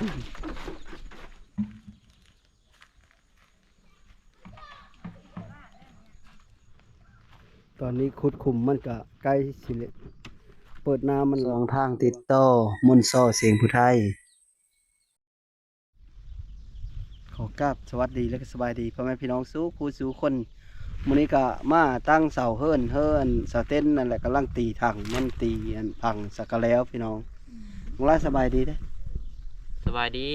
ตอนนี้ขุดคุมมันก็ใกล้สิเลยเปิดน้ำมันสองทางติดต่อมนต์ซ้อเสียงผู้ไทยขอกราบสวัสดีและก็สบายดีพ่อแม่พี่น้องสู้ผู้สู้คนมื้อนี้ก็มาตั้งเสาเฮิรนเสาเต้นนั่นแหละกำลังตีถังมันตีอันพังสักกะแล้วพี่น้องของเราสบายดีเด้ สบายดี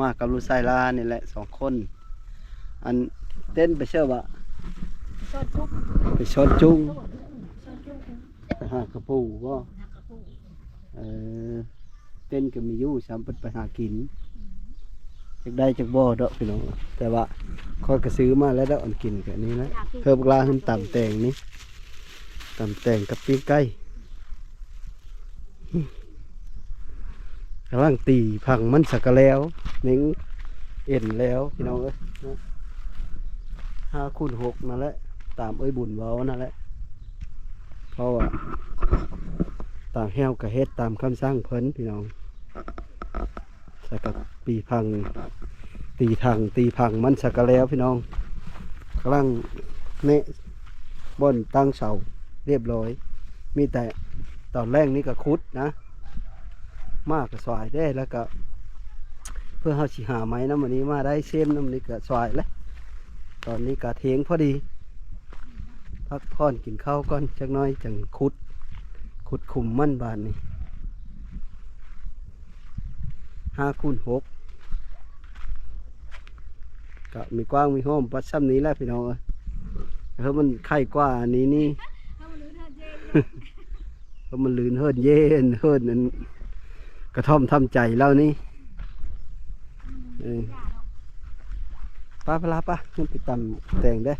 มากับลูกชายลานี่แหละ2 คนอันเต้นไปเชื่อว่าไปชดจุ้งไปหากระปูก็เต้นก็มีอยู่สามไปหากินจากได้จากบ่อเด้อพี่น้องแต่ว่าคอยก็ซื้อมาแล้วเด้ออันกินกันนี้นะเพิ่มลาขึ้นต่ำแตงนี้ต่ำแตงกับปิ้งไก่กำลังตีพังมันสักกะแล้วนิ่งเอ็นแล้วพี่น้องเอ้ย5x6นั่นแหละตามบุญเว้านั่นแหละเพราะว่าต่างแห้วกับเฮ็ดตามคำสั่งเพิ่นพี่น้องสักกะปีพังตีพังมันสักกะแล้วพี่น้องกำลังเนะบนตั้งเสาเรียบร้อยมีแต่ตอนแรกนี่ก็คุดนะมากก็สวายได้แล้วก็เพื่อเฮาสิหาไม้น้ำวันนี้มาได้เซมน้ำนี้ก็สวายแล้วตอนนี้ก็เทงพอดีพักผ่อนกินข้าวก่อนจักน้อยจังขุดคุมมั่นบานนี่5x6ก็มีกว้างมีห้อมปัดซ้ำนี้แล้วพี่น้องเพราะมันไข่กว่านี้นี่เพราะมันลื่นเฮิรนเย็นเฮิรนนั้นกระท่อมทำใจแล้วนี่ป้าปลาป้าขึ้นไปตำแตงได้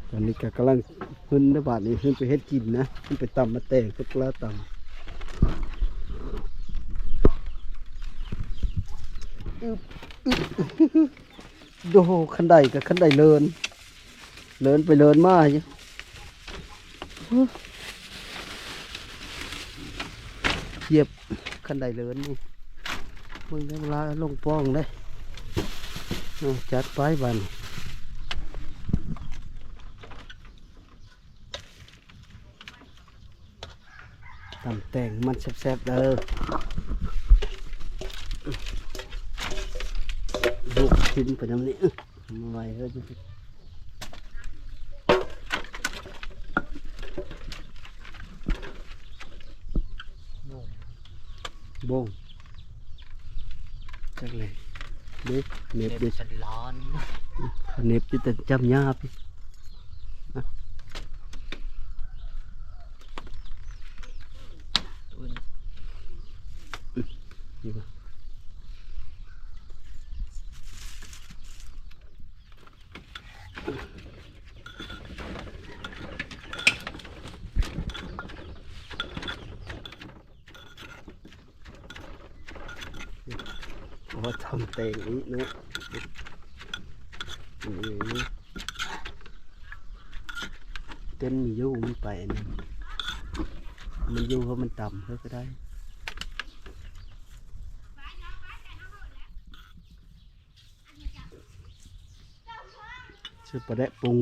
ตอนนี้ก็กำลังขึ้นในบาทนี้ขึ้นไปเฮ็ดกินนะขึ้นไปตำมาแตงก็ปลาตำโดขันใดกับขันใดเลินไปเลินมาอยู่เหยียบขันใดเลินนี่มึงได้เวลาลงป้องเลยจัดไปบันตำแต่งมันแซ่บๆเด้อลูกชิ้นไปน้ำนี้มาไว้เฮ้ยบงจักเลยเด็กเน็บเด็ก สันร้อน เน็บที่แต่จำยาพี่นี่ป่ะว่าทำเตงนี้นะเต้นมียู่มันไปนะมันยู่เพราะมันต่ำเขาก็ได้ชื่อปลาแดะปุ้ง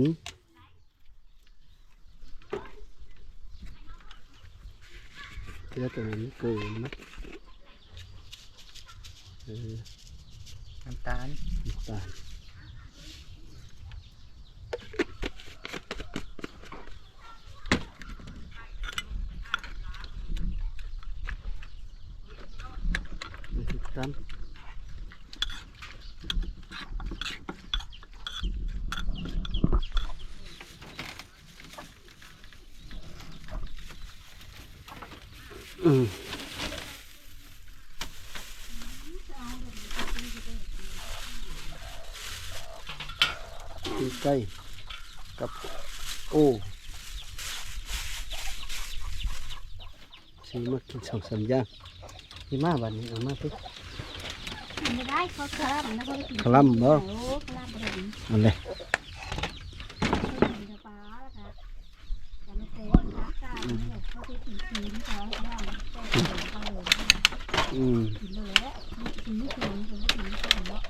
เจ้าตัวนี้เกินมั้ยน้ำตาล ตายตันใกล้กับโอ้ซื้อมากิน2-3อย่างที่มาบัดนี้เอามาปุ๊บ ไม่ได้เขาคลัมนะเขา คลัมบ่ คลัมบ่ได้ เอาเลย ปลาแล้วค่ะแต่ไม่เตะขาเขาไปถึงเขาบ้างเขา อืม กินเลยแหละกินไม่ถึงกินไม่ถึงกินเนาะ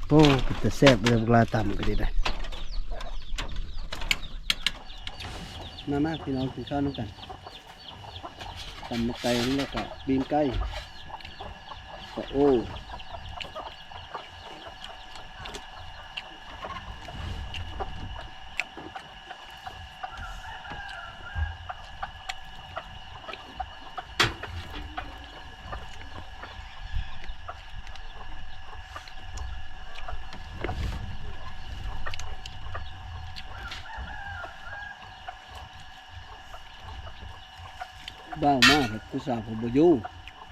โอ้แต่แซ่บเลยเวลาตำก็ดีได้มากพี่น้องกินข้าวน้ำกันตำมะไก่แล้วก็บีนไก่ก็โอ้บ้ามากครับผู้สาวผมบอยู่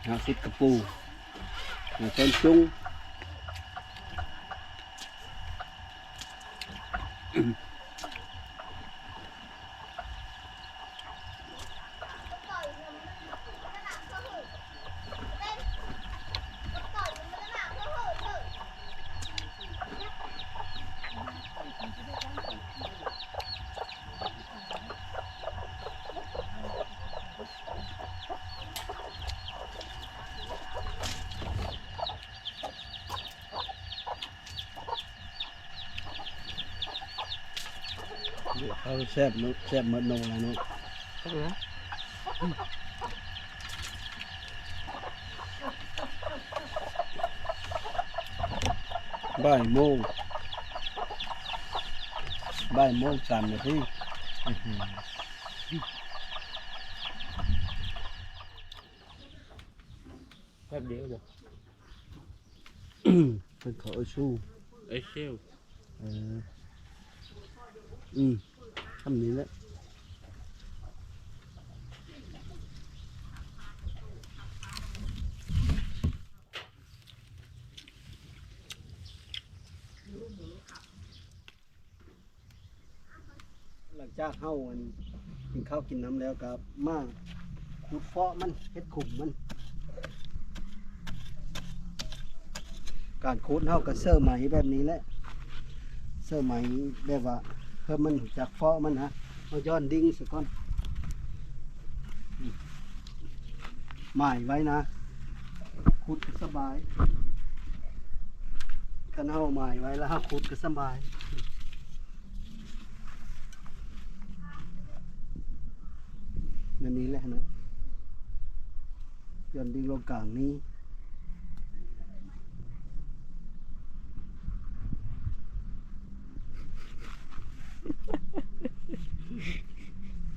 หาฟุดกระปูหาต้นจุ้งเขาแซ่บเนอะแซ่บเหมือนนงแล้วเนาะ เออ บ่ายโมง3 นาที แป๊บเดียวบ่ เป็นเขาเอาชู้ เอ้ยเชี่ยว เออทำนี้แหละหลังจากเฮาอันกินข้าวกินน้ำแล้วครับมาขุดเฟาะมันเฮ็ดขุมมัน การขุดเฮาก็เสื้อไหมแบบนี้แหละเสื้อไหมแบบว่าเพิ่มมันจากเฟาะมันนะเอาย้อนดิ้งสักก้อนหมายไว้นะขุดก็สบายคันเฮาหมายไว้แล้วเฮาขุดก็สบายนั่นนี้แหละนะย้อนดิ้งลงกลางนี้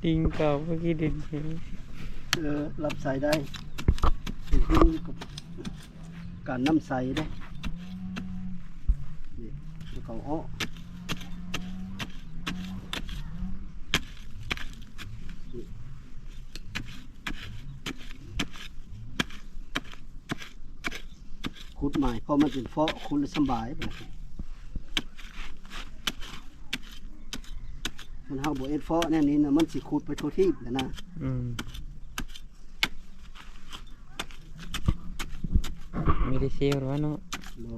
ดิงเก่าเมื่อกี้ดินเห็น รับใส่ได้เป็นที่กับการน้ำใสได้นี่แล้วเขาอ้อขุดใหม่เพราะมันเป็นเฟาะขุดแล้วสบายแบบนี้มันเฮาบ่เอ็ดเฟาะแน่นี้นะมันสิขุดไปทั่วที่แล้วนะ ไม่ได้เชี่ยวหรอวะเนาะ บ่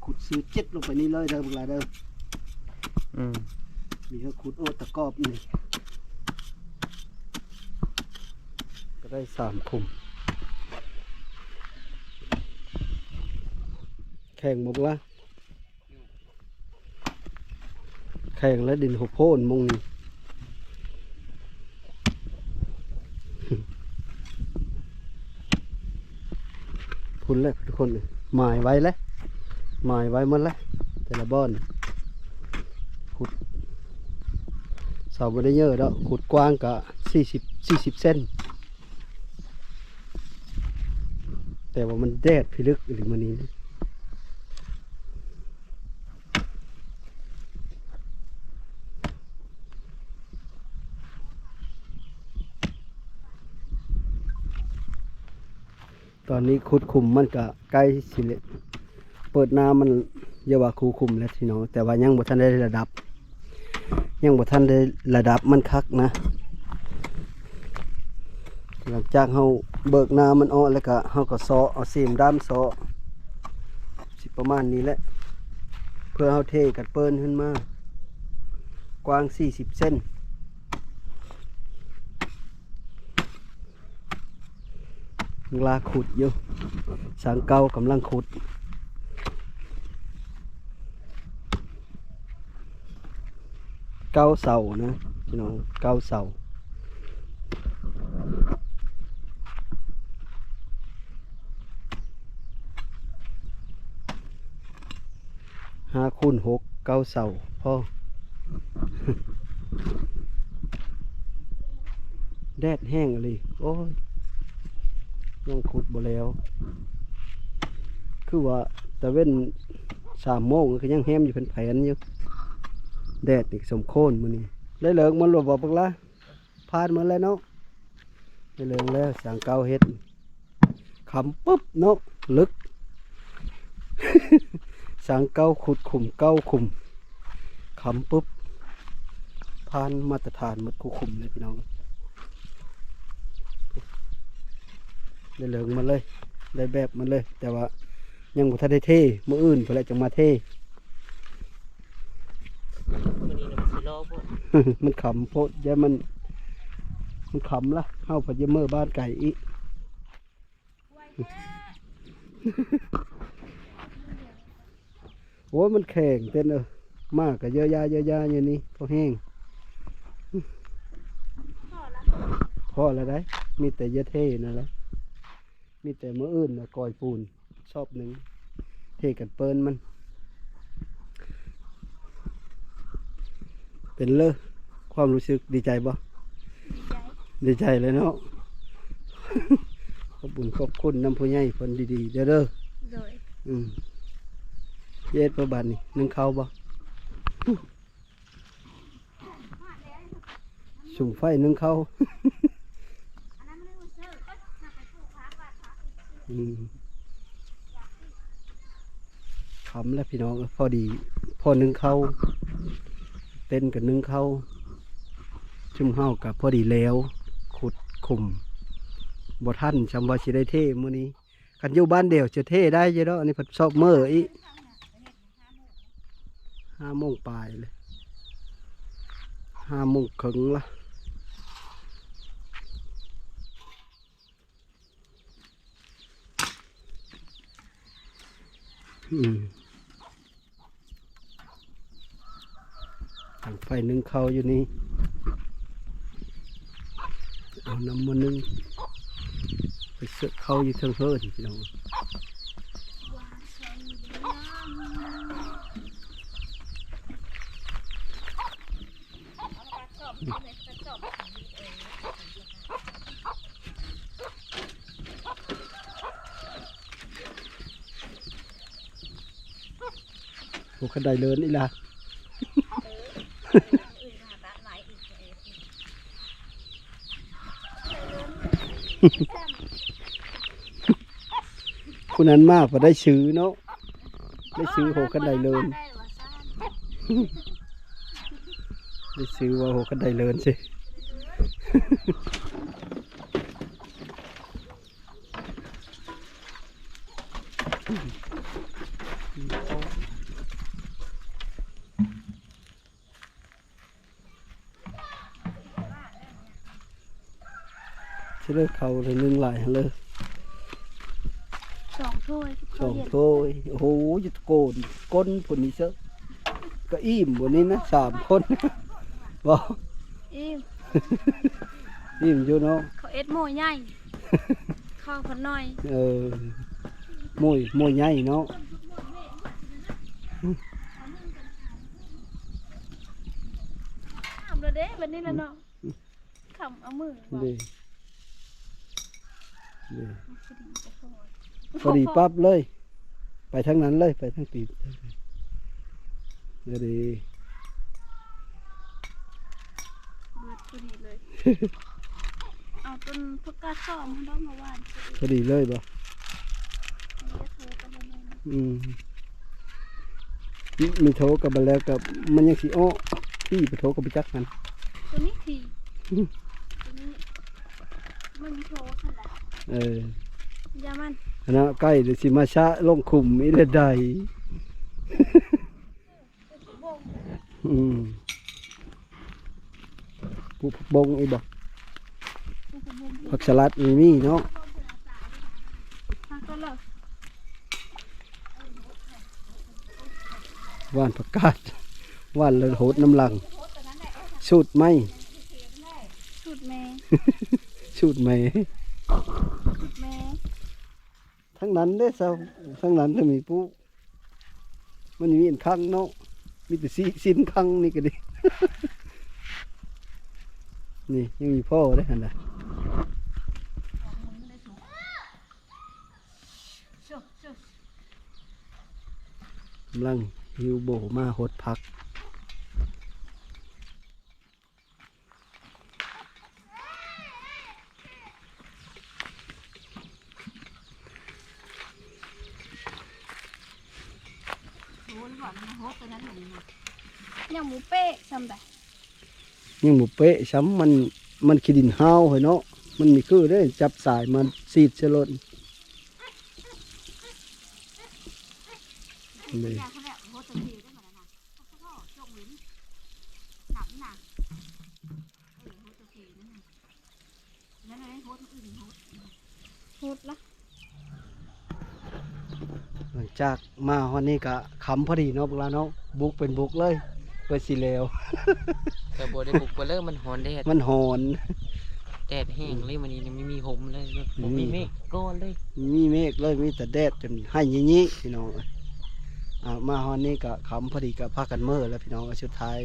ขุดซื้อเจ็ดลงไปนี่เลยเด้อพวกเราเด้อ มีเขาขุดโอ้ตะกอบนี่ก็ได้3 คุมแข่งบอกว่าแข่งแล้วดินหกโพนมงนี่ พุ่นแล้วทุกคนเลยหมายไว้แล้วหมายไว้หมดแล้วแต่ละบ้อนขุดเสาไม่ได้เยอะแล้วขุดกว้างกะ40 เซนแต่ว่ามันแดดพิลึกหรือมันนี้ตอนนี้ขุดคุมมันก็ใกล้สิเลยเปิดน้ำมันเยาว่าคูคุมแล้วทีน้องแต่ว่ายังบ่ทันได้ระดับมันคักนะหลังจากเฮาเบิกน้ำมันออกแล้วก็เฮาก็ซ้อเอาเสียมด้ามซ้อสิประมาณนี้แหละเพื่อเฮาเทกัดเปิ้นขึ้นมากว้าง40 เซน ลาขุดอยู่สางเก่ากำลังขุดเก้าเสานะพี่น้องเก้าเสา5x6เก้าเสาพ่อ แดดแห้งเลยโอ้ยยังขุดบ่แล้วคือว่าแต่เว้น3 โมงก็ยังแฮมอยู่เป็นแผนอยู่แดดอีกสมโคนมื้อนี้ได้เหลืองมันหลบบ่ปักละผ่านมาแล้วเนาะได้เหลืองแล้วสางเก่าเฮ็ดขำปุ๊บเนาะลึก สางเก่าขุดขุมเก่าขุมขำปุ๊บผ่านมาตรฐานหมดคู่ขุมเลยพี่น้องได้เหลืองมาเลยได้แบบมันเลยแต่ว่ายังบ่ทันได้เทมื้ออื่นเพิ่นแหละจังมาเท มื้อนี้น่ะมันสิรอพวก มันขำโพดอย่ามันขำละเฮาพะยะเมื่อบ้านไก่อีก โอ้ยมันแข็งเต้นมากก็เยอะยาอย่างนี้พอแห้งพอแล้วได้มีแต่เยอะเทนั่นแหละมีแต่มื้ออื่นน่ะกอยปูนชอบหนึ่งเทกันเปิ้นมันเป็นเลยความรู้สึกดีใจบ่ดีใจเลยเนาะ ขอบคุญขอบคุณน้ำผู้ใหญ่คนดีๆเด้อ โดย เย็ดประบาดนี่นึ่งข้าวบ่ สุ่มไฟนึ่งข้าว ขำแล้วพี่น้องพอดีพอนึ่งข้าวเต้นกับนึ่งข้าวชุ่มเฮากับพอดีแล้วขุดขุมบ่ท่านชำว่าสิได้เท่มื้อนี้คันอยู่บ้านเดียวจะเท่ได้เยอะเนาะอันนี้เพิ่นชอบเมื่ออี5 โมงปลายเลย5 โมงครึ่งละทางไฟนึ่งข้าวอยู่นี่เอาน้ำมานึ่งไปเสือกข้าวอยู่เทิงเพิ่นพี่น้องโอ้ขันไดเลินนี่ล่ะ คนนั้นมากพอได้ซื้อเนาะได้ซื้อโหขันไดเลินได้ซื้อว่าโหขันไดเลินสิเชื่อเขาเลยนึ่งหลายเลย 2 ถ้วย 2 ถ้วยโอ้โหยุดโกนก้นผลนี้เซอะก็อิ่มวันนี้นะ3 คน บอก อิ่ม อิ่มอยู่เนาะ เขาเอ็ดหมูใหญ่ข้าวคนน้อย มวยใหญ่เนาะ ขำเลยเด้แบบนี้แล้วเนาะขำเอามือ ดีพอดีปั๊บเลย ไปทางนั้นเลยไปทางตีเดี๋ยวดี เบิดพอดีเลย เอาต้นพกกาซ่อมให้น้องมาหวาน พอดีเลยบ่ เลี้ยงเธอกันเลยนะ มีโถกับบันแล้วกับมันยังสีอ้อพี่ไปโถกับไปจักมัน ตัวนี้ทีตัวนี้มันมีโชว์ขนาดยามัน อันนั้นใกล้เดี๋ยวสิมาชะลงขุมอีเลใดผู้ผักบงอีบอกผักสลัดมีเนาะ ว่านประกาศว่านเลยโหดน้ำลังสูดไหม สูตรแม่ สูดไหม สูตรแม่ ทั้งนั้นเด้อทั้งนั้นจะมีปุ๊มันมีอันข้างเนาะมีแต่สิ้นข้างนี่ก็ดี นี่ยังมีพ่อได้ขนาด กำลังฮิวโบมาหดพัก ยังหมูเป๊ะทำได้ ยังหมูเป๊ะช้ำมันขี้ดินห้าวเหรอเนาะมันมีคือได้จับสายมันสีดเชลนนี่โหดละ หลังจากมาวันนี้ก็คำพอดีเนาะพวกเราเนาะบุกเป็นบุกเลยเปิดสีเลว แต่บ่ได้บุกไปเลยมันหอนแดด มันหอน แดดแห้งเลยมันนี่ไม่มีหมเลยบ่มีเมฆก้อนเลย มีเมฆเลยมีแต่แดดจนให้ยี่ยี่พี่น้องมาวันนี้ก็คำพอดีกับพากันเมื่อแล้วพี่น้องสุดท้าย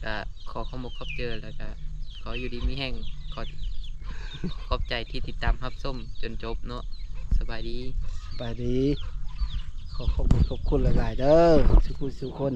ก็ขอขอบคุณเจอแล้วก็ขออยู่ดีมีแห้งขอบใจที่ติดตามรับชมจนจบเนาะสบายดี ไปดีขอบคุณหลายๆเด้อสุขุสุขคน